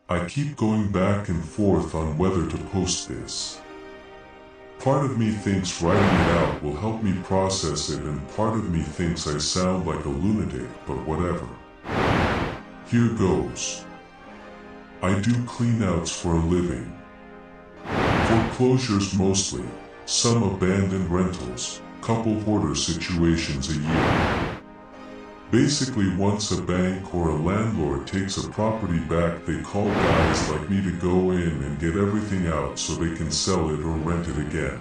I keep going back and forth on whether to post this. Part of me thinks writing it out will help me process it, and part of me thinks I sound like a lunatic, but whatever. Here goes. I do cleanouts for a living. Foreclosures mostly, some abandoned rentals, couple hoarder situations a year. Basically, once a bank or a landlord takes a property back, they call guys like me to go in and get everything out so they can sell it or rent it again.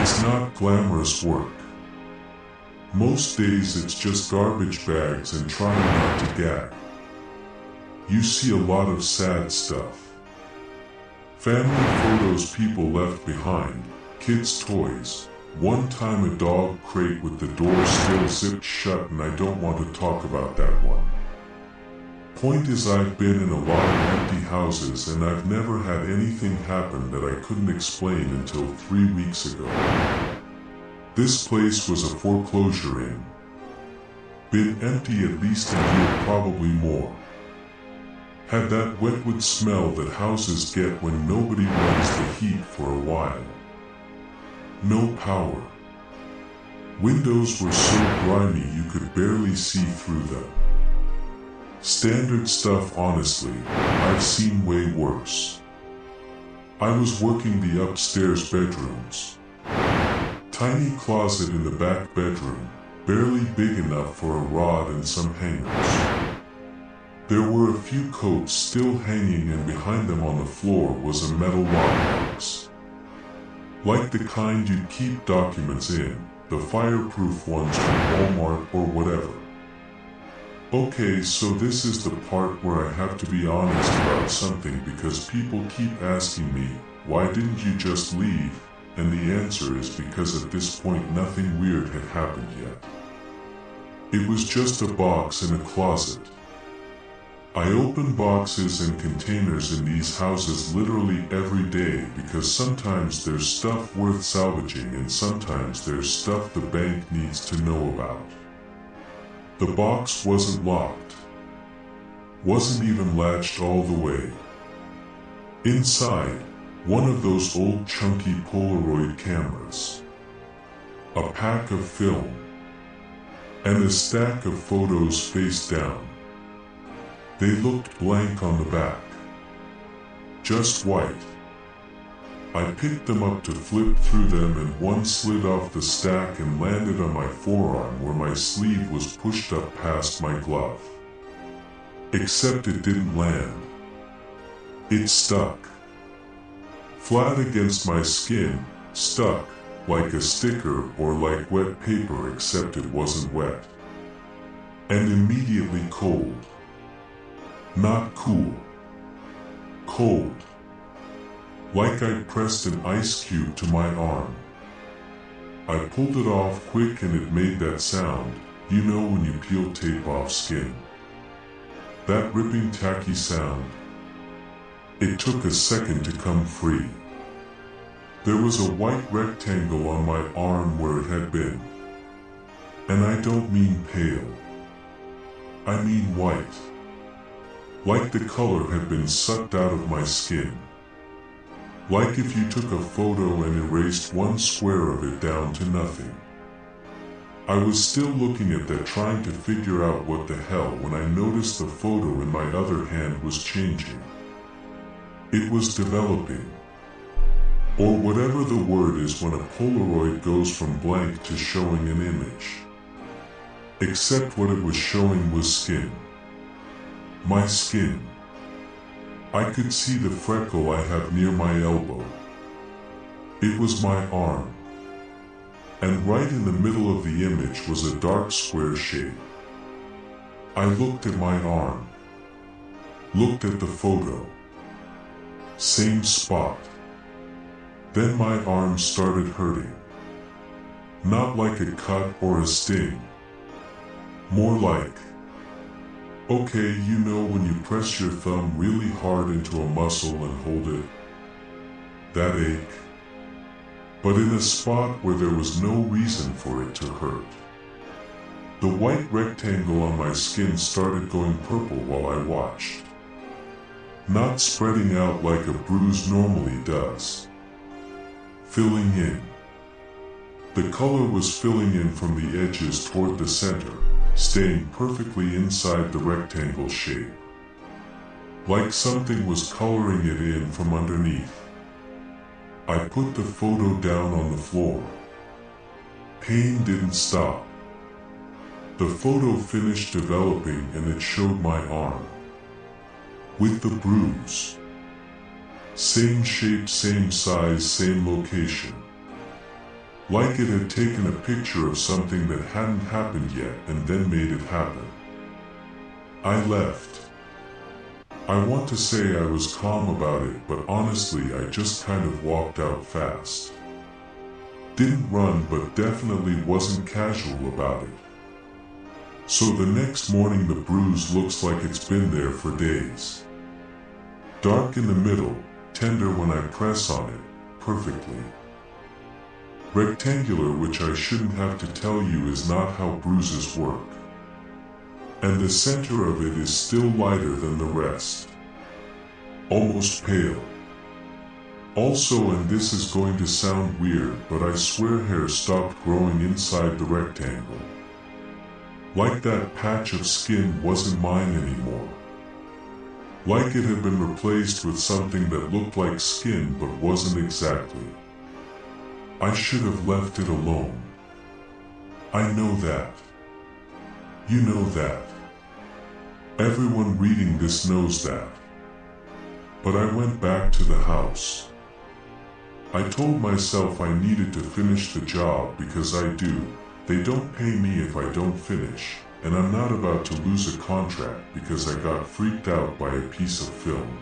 It's not glamorous work. Most days it's just garbage bags and trying not to gag. You see a lot of sad stuff. Family photos people left behind, kids' toys. One time a dog crate with the door still zipped shut, and I don't want to talk about that one. Point is, I've been in a lot of empty houses and I've never had anything happen that I couldn't explain until 3 weeks ago. This place was a foreclosure in. Been empty at least a year, probably more. Had that wetwood smell that houses get when nobody runs the heat for a while. No power. Windows were so grimy you could barely see through them. Standard stuff, honestly. I've seen way worse. I was working the upstairs bedrooms. Tiny closet in the back bedroom, barely big enough for a rod and some hangers. There were a few coats still hanging, and behind them on the floor was a metal lockbox. Like the kind you'd keep documents in, the fireproof ones from Walmart or whatever. Okay, so this is the part where I have to be honest about something, because people keep asking me, why didn't you just leave? And the answer is because at this point nothing weird had happened yet. It was just a box in a closet. I open boxes and containers in these houses literally every day, because sometimes there's stuff worth salvaging and sometimes there's stuff the bank needs to know about. The box wasn't locked. Wasn't even latched all the way. Inside, one of those old chunky Polaroid cameras. A pack of film. And a stack of photos face down. They looked blank on the back. Just white. I picked them up to flip through them, and one slid off the stack and landed on my forearm where my sleeve was pushed up past my glove. Except it didn't land. It stuck. Flat against my skin, stuck, like a sticker or like wet paper, except it wasn't wet. And immediately cold. Not cool. Cold. Like I'd pressed an ice cube to my arm. I pulled it off quick and it made that sound, you know when you peel tape off skin. That ripping tacky sound. It took a second to come free. There was a white rectangle on my arm where it had been. And I don't mean pale. I mean white. Like the color had been sucked out of my skin. Like if you took a photo and erased one square of it down to nothing. I was still looking at that, trying to figure out what the hell, when I noticed the photo in my other hand was changing. It was developing. Or whatever the word is when a Polaroid goes from blank to showing an image. Except what it was showing was skin. My skin. I could see the freckle I have near my elbow. It was my arm. And right in the middle of the image was a dark square shape. I looked at my arm. Looked at the photo. Same spot. Then my arm started hurting. Not like a cut or a sting. More like, okay, you know when you press your thumb really hard into a muscle and hold it? That ache. But in a spot where there was no reason for it to hurt. The white rectangle on my skin started going purple while I watched. not spreading out like a bruise normally does. Filling in. The color was filling in from the edges toward the center, staying perfectly inside the rectangle shape. Like something was coloring it in from underneath. I put the photo down on the floor. Pain didn't stop. The photo finished developing and it showed my arm. With the bruise. Same shape, same size, same location. Like it had taken a picture of something that hadn't happened yet and then made it happen. I left. I want to say I was calm about it, but honestly I just kind of walked out fast. Didn't run, but definitely wasn't casual about it. So the next morning the bruise looks like it's been there for days. Dark in the middle, tender when I press on it, perfectly. Rectangular, which I shouldn't have to tell you is not how bruises work. And the center of it is still lighter than the rest. Almost pale. Also, and this is going to sound weird, but I swear hair stopped growing inside the rectangle. Like that patch of skin wasn't mine anymore. Like it had been replaced with something that looked like skin but wasn't exactly. I should have left it alone. I know that. You know that. Everyone reading this knows that. But I went back to the house. I told myself I needed to finish the job because I do. They don't pay me if I don't finish, and I'm not about to lose a contract because I got freaked out by a piece of film.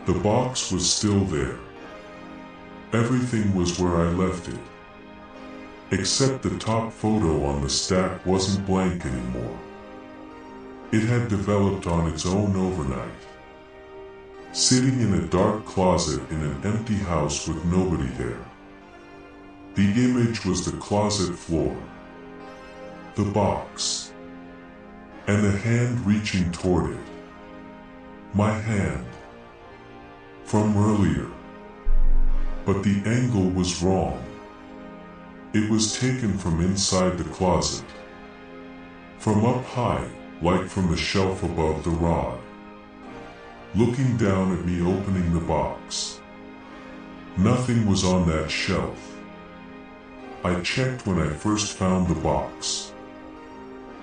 The box was still there. Everything was where I left it. Except the top photo on the stack wasn't blank anymore. It had developed on its own overnight. Sitting in a dark closet in an empty house with nobody there. The image was the closet floor. The box. And a hand reaching toward it. My hand. From earlier. But the angle was wrong. It was taken from inside the closet. From up high, like from the shelf above the rod. Looking down at me opening the box. Nothing was on that shelf. I checked when I first found the box.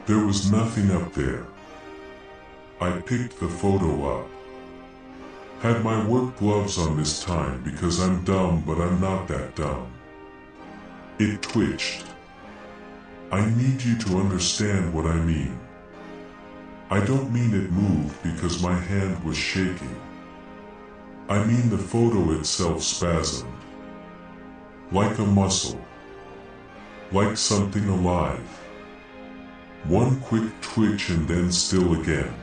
There was nothing up there. I picked the photo up. Had my work gloves on this time because I'm dumb, but I'm not that dumb. It twitched. I need you to understand what I mean. I don't mean it moved because my hand was shaking. I mean the photo itself spasmed. Like a muscle. Like something alive. One quick twitch and then still again.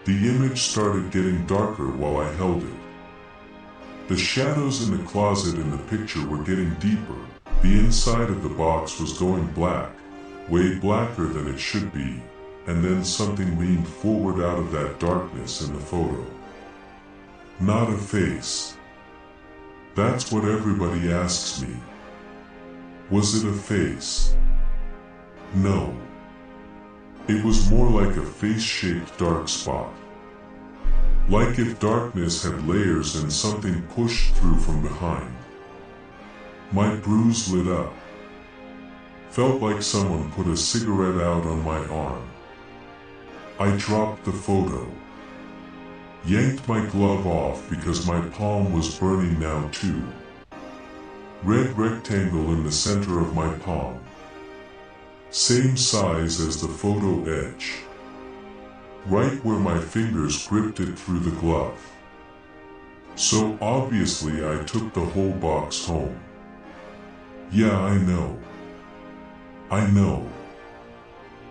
The image started getting darker while I held it. The shadows in the closet in the picture were getting deeper. The inside of the box was going black, way blacker than it should be, and then something leaned forward out of that darkness in the photo. Not a face. That's what everybody asks me. Was it a face? No. It was more like a face-shaped dark spot. Like if darkness had layers and something pushed through from behind. My bruise lit up. Felt like someone put a cigarette out on my arm. I dropped the photo. Yanked my glove off because my palm was burning now too. Red rectangle in the center of my palm. Same size as the photo edge. Right where my fingers gripped it through the glove. So obviously I took the whole box home. Yeah, I know. I know.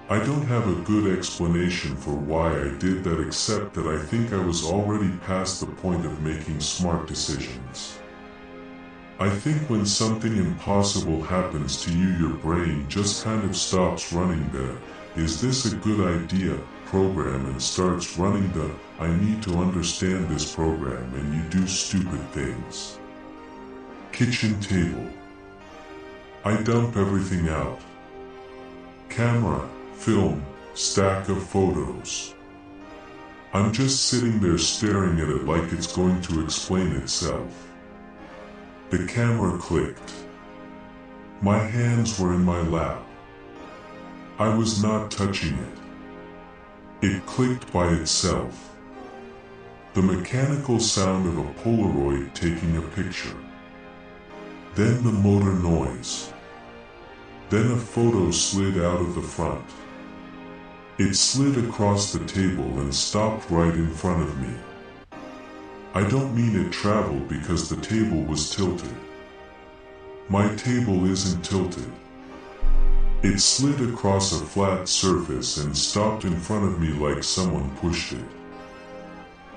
I don't have a good explanation for why I did that except that I think I was already past the point of making smart decisions. I think when something impossible happens to you, your brain just kind of stops running the, is this a good idea, program and starts running the "I need to understand this program and you do stupid things." Kitchen table. I dump everything out. Camera, film, stack of photos. I'm just sitting there staring at it like it's going to explain itself. The camera clicked. My hands were in my lap. I was not touching it. It clicked by itself. The mechanical sound of a Polaroid taking a picture. Then the motor noise. Then a photo slid out of the front. It slid across the table and stopped right in front of me. I don't mean it traveled because the table was tilted. My table isn't tilted. It slid across a flat surface and stopped in front of me like someone pushed it.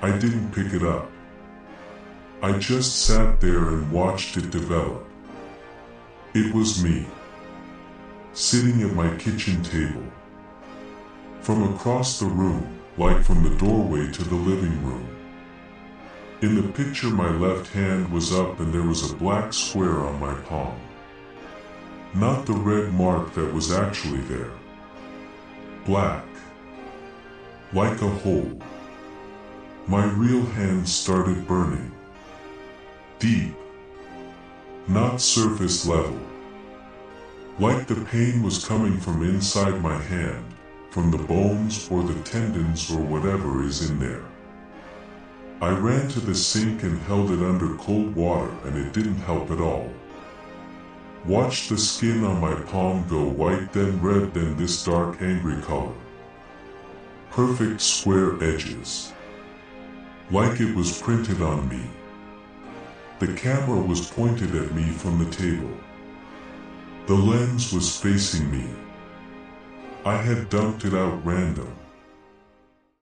I didn't pick it up. I just sat there and watched it develop. It was me, sitting at my kitchen table. From across the room, like from the doorway to the living room. In the picture, my left hand was up and there was a black square on my palm. Not the red mark that was actually there. Black. Like a hole. My real hand started burning. Deep. Not surface level. Like the pain was coming from inside my hand, from the bones or the tendons or whatever is in there. I ran to the sink and held it under cold water and it didn't help at all. Watched the skin on my palm go white, then red, then this dark angry color. Perfect square edges. Like it was printed on me. The camera was pointed at me from the table. The lens was facing me. I had dumped it out random.